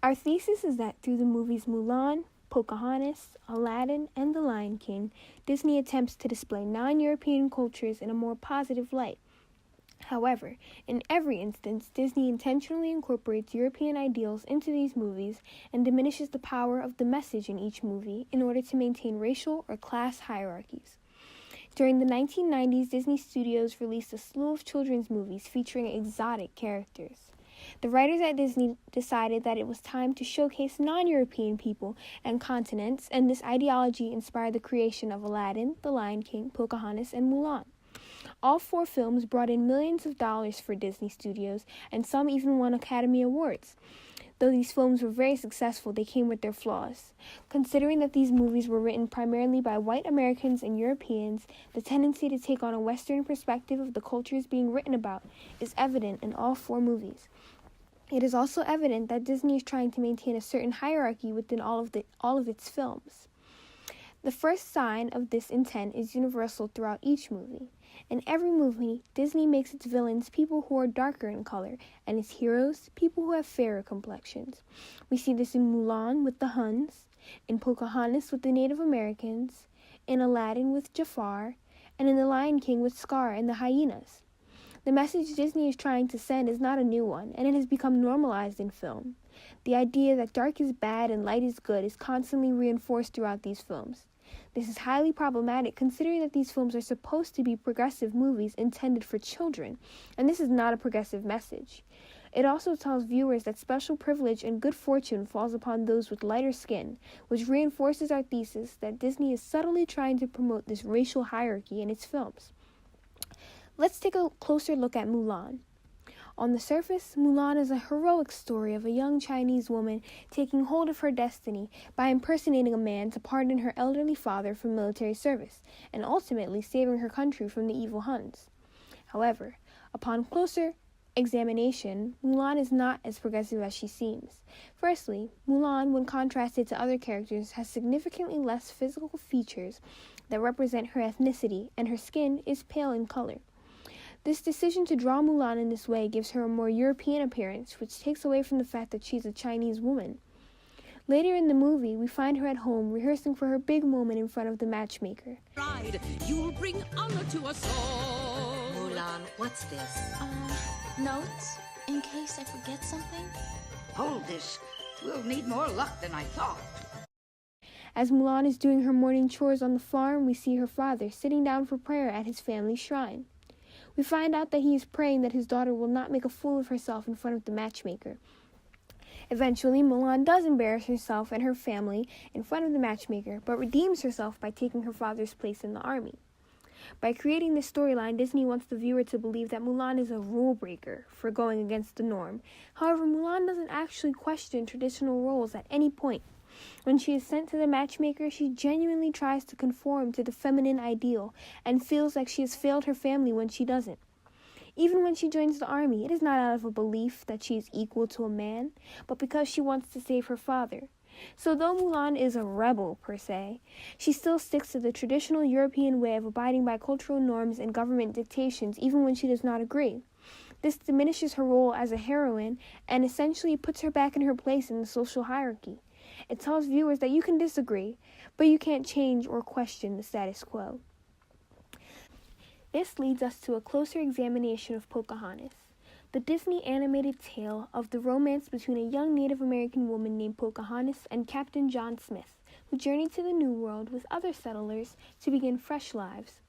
Our thesis is that through the movies Mulan, Pocahontas, Aladdin, and The Lion King, Disney attempts to display non-European cultures in a more positive light. However, in every instance, Disney intentionally incorporates European ideals into these movies and diminishes the power of the message in each movie in order to maintain racial or class hierarchies. During the 1990s, Disney Studios released a slew of children's movies featuring exotic characters. The writers at Disney decided that it was time to showcase non-European people and continents, and this ideology inspired the creation of Aladdin, The Lion King, Pocahontas, and Mulan. All 4 films brought in millions of dollars for Disney Studios, and some even won Academy Awards. Though these films were very successful, they came with their flaws. Considering that these movies were written primarily by white Americans and Europeans, the tendency to take on a Western perspective of the cultures being written about is evident in all 4 movies. It is also evident that Disney is trying to maintain a certain hierarchy within all of its films. The first sign of this intent is universal throughout each movie. In every movie, Disney makes its villains people who are darker in color, and its heroes people who have fairer complexions. We see this in Mulan with the Huns, in Pocahontas with the Native Americans, in Aladdin with Jafar, and in The Lion King with Scar and the hyenas. The message Disney is trying to send is not a new one, and it has become normalized in film. The idea that dark is bad and light is good is constantly reinforced throughout these films. This is highly problematic considering that these films are supposed to be progressive movies intended for children, and this is not a progressive message. It also tells viewers that special privilege and good fortune falls upon those with lighter skin, which reinforces our thesis that Disney is subtly trying to promote this racial hierarchy in its films. Let's take a closer look at Mulan. On the surface, Mulan is a heroic story of a young Chinese woman taking hold of her destiny by impersonating a man to pardon her elderly father from military service, and ultimately saving her country from the evil Huns. However, upon closer examination, Mulan is not as progressive as she seems. Firstly, Mulan, when contrasted to other characters, has significantly less physical features that represent her ethnicity, and her skin is pale in color. This decision to draw Mulan in this way gives her a more European appearance, which takes away from the fact that she's a Chinese woman. Later in the movie, we find her at home rehearsing for her big moment in front of the matchmaker. Bride, you'll bring honor to us all. Mulan, what's this? Notes? In case I forget something? Hold this. We'll need more luck than I thought. As Mulan is doing her morning chores on the farm, we see her father sitting down for prayer at his family shrine. We find out that he is praying that his daughter will not make a fool of herself in front of the matchmaker. Eventually, Mulan does embarrass herself and her family in front of the matchmaker, but redeems herself by taking her father's place in the army. By creating this storyline, Disney wants the viewer to believe that Mulan is a rule breaker for going against the norm. However, Mulan doesn't actually question traditional roles at any point. When she is sent to the matchmaker, she genuinely tries to conform to the feminine ideal and feels like she has failed her family when she doesn't. Even when she joins the army, it is not out of a belief that she is equal to a man, but because she wants to save her father. So though Mulan is a rebel, per se, she still sticks to the traditional European way of abiding by cultural norms and government dictations even when she does not agree. This diminishes her role as a heroine and essentially puts her back in her place in the social hierarchy. It tells viewers that you can disagree, but you can't change or question the status quo. This leads us to a closer examination of Pocahontas, the Disney animated tale of the romance between a young Native American woman named Pocahontas and Captain John Smith, who journeyed to the New World with other settlers to begin fresh lives.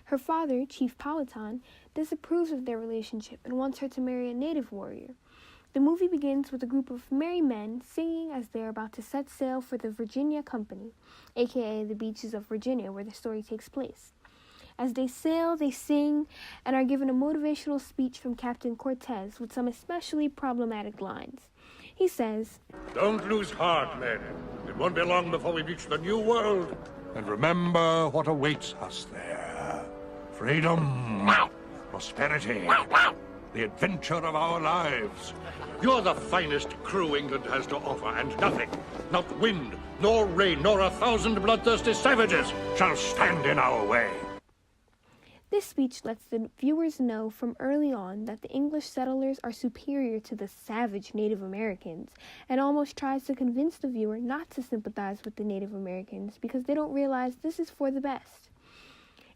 Her father, Chief Powhatan, disapproves of their relationship and wants her to marry a native warrior. The movie begins with a group of merry men singing as they are about to set sail for the Virginia Company, aka the beaches of Virginia where the story takes place. As they sail, they sing, and are given a motivational speech from Captain Cortez with some especially problematic lines. He says, "Don't lose heart, men. It won't be long before we reach the New World. And remember what awaits us there. Freedom, prosperity, the adventure of our lives. You're the finest crew England has to offer, and nothing, not wind, nor rain, nor 1,000 bloodthirsty savages shall stand in our way." This speech lets the viewers know from early on that the English settlers are superior to the savage Native Americans, and almost tries to convince the viewer not to sympathize with the Native Americans because they don't realize this is for the best.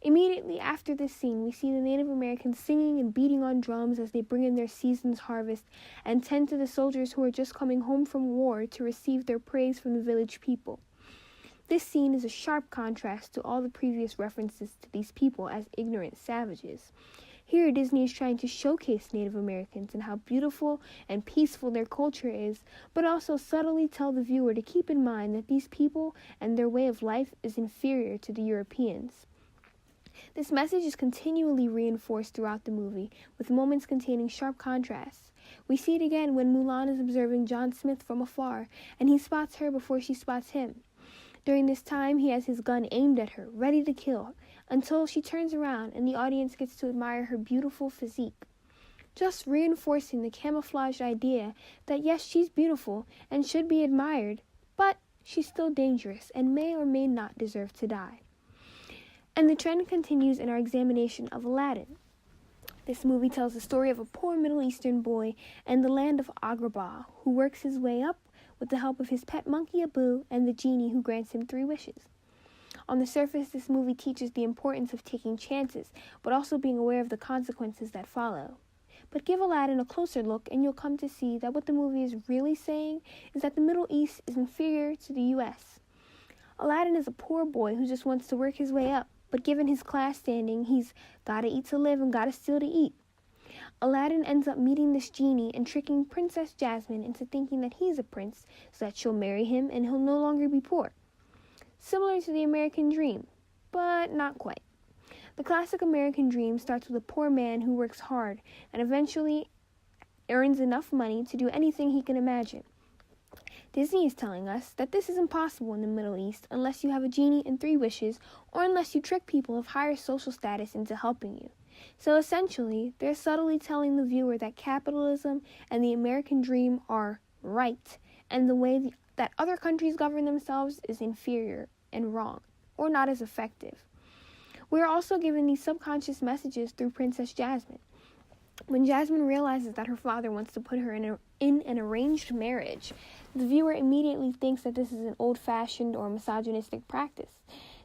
Immediately after this scene, we see the Native Americans singing and beating on drums as they bring in their season's harvest and tend to the soldiers who are just coming home from war to receive their praise from the village people. This scene is a sharp contrast to all the previous references to these people as ignorant savages. Here, Disney is trying to showcase Native Americans and how beautiful and peaceful their culture is, but also subtly tell the viewer to keep in mind that these people and their way of life is inferior to the Europeans. This message is continually reinforced throughout the movie, with moments containing sharp contrasts. We see it again when Mulan is observing John Smith from afar, and he spots her before she spots him. During this time, he has his gun aimed at her, ready to kill, until she turns around and the audience gets to admire her beautiful physique. Just reinforcing the camouflaged idea that yes, she's beautiful and should be admired, but she's still dangerous and may or may not deserve to die. And the trend continues in our examination of Aladdin. This movie tells the story of a poor Middle Eastern boy in the land of Agrabah who works his way up with the help of his pet monkey Abu and the genie who grants him 3 wishes. On the surface, this movie teaches the importance of taking chances, but also being aware of the consequences that follow. But give Aladdin a closer look and you'll come to see that what the movie is really saying is that the Middle East is inferior to the U.S. Aladdin is a poor boy who just wants to work his way up, but given his class standing, he's gotta eat to live and gotta steal to eat. Aladdin ends up meeting this genie and tricking Princess Jasmine into thinking that he's a prince so that she'll marry him and he'll no longer be poor. Similar to the American dream, but not quite. The classic American dream starts with a poor man who works hard and eventually earns enough money to do anything he can imagine. Disney is telling us that this is impossible in the Middle East unless you have a genie and 3 wishes, or unless you trick people of higher social status into helping you. So essentially, they're subtly telling the viewer that capitalism and the American dream are right, and the way that other countries govern themselves is inferior and wrong, or not as effective. We're also given these subconscious messages through Princess Jasmine. When Jasmine realizes that her father wants to put her in an arranged marriage, the viewer immediately thinks that this is an old-fashioned or misogynistic practice.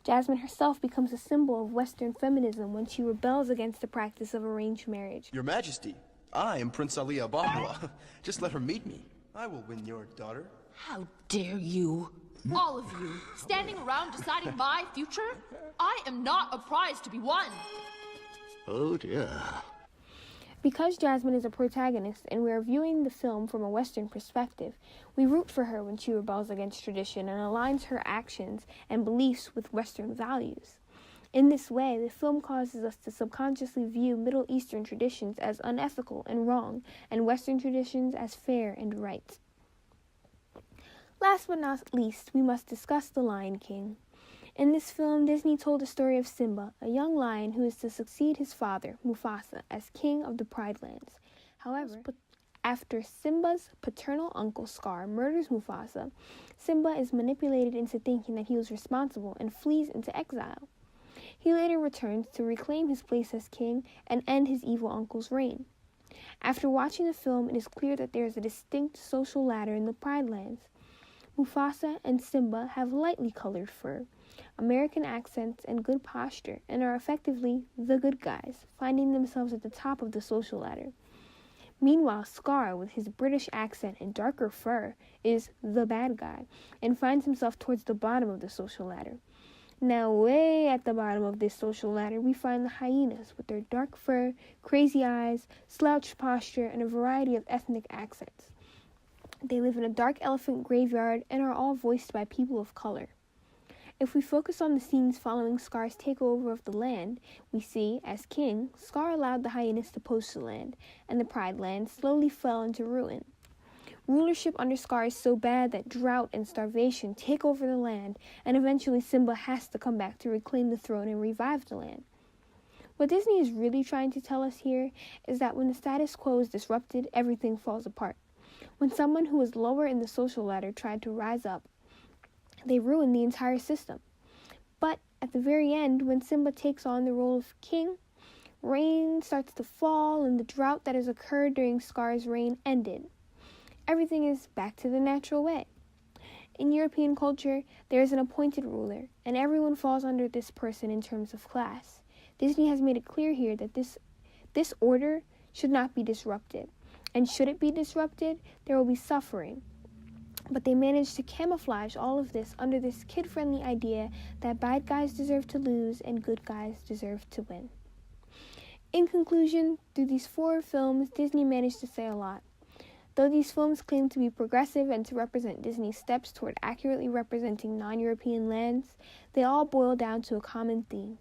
Jasmine herself becomes a symbol of Western feminism when she rebels against the practice of arranged marriage. Your Majesty, I am Prince Ali Ababwa. Just let her meet me. I will win your daughter. How dare you? All of you, standing around deciding my future? I am not a prize to be won. Oh dear. Because Jasmine is a protagonist and we are viewing the film from a Western perspective, we root for her when she rebels against tradition and aligns her actions and beliefs with Western values. In this way, the film causes us to subconsciously view Middle Eastern traditions as unethical and wrong, and Western traditions as fair and right. Last but not least, we must discuss The Lion King. In this film, Disney told the story of Simba, a young lion who is to succeed his father, Mufasa, as king of the Pride Lands. However, after Simba's paternal uncle Scar murders Mufasa, Simba is manipulated into thinking that he was responsible and flees into exile. He later returns to reclaim his place as king and end his evil uncle's reign. After watching the film, it is clear that there is a distinct social ladder in the Pride Lands. Mufasa and Simba have lightly colored fur, American accents, and good posture, and are effectively the good guys, finding themselves at the top of the social ladder. Meanwhile, Scar, with his British accent and darker fur, is the bad guy, and finds himself towards the bottom of the social ladder. Now, way at the bottom of this social ladder, we find the hyenas, with their dark fur, crazy eyes, slouched posture, and a variety of ethnic accents. They live in a dark elephant graveyard and are all voiced by people of color. If we focus on the scenes following Scar's takeover of the land, we see, as king, Scar allowed the hyenas to poach the land, and the Pride Land slowly fell into ruin. Rulership under Scar is so bad that drought and starvation take over the land, and eventually Simba has to come back to reclaim the throne and revive the land. What Disney is really trying to tell us here is that when the status quo is disrupted, everything falls apart. When someone who was lower in the social ladder tried to rise up, they ruined the entire system. But at the very end, when Simba takes on the role of king, Rain starts to fall, and the drought that has occurred during Scar's reign ended. Everything is back to the natural way. In European culture, there is an appointed ruler, and everyone falls under this person in terms of class. Disney has made it clear here that this order should not be disrupted, and should it be disrupted, there will be suffering. But they managed to camouflage all of this under this kid-friendly idea that bad guys deserve to lose and good guys deserve to win. In conclusion, through these 4 films, Disney managed to say a lot. Though these films claim to be progressive and to represent Disney's steps toward accurately representing non-European lands, they all boil down to a common theme.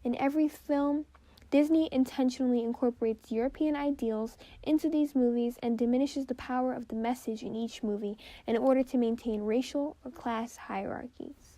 In every film, Disney intentionally incorporates European ideals into these movies and diminishes the power of the message in each movie in order to maintain racial or class hierarchies.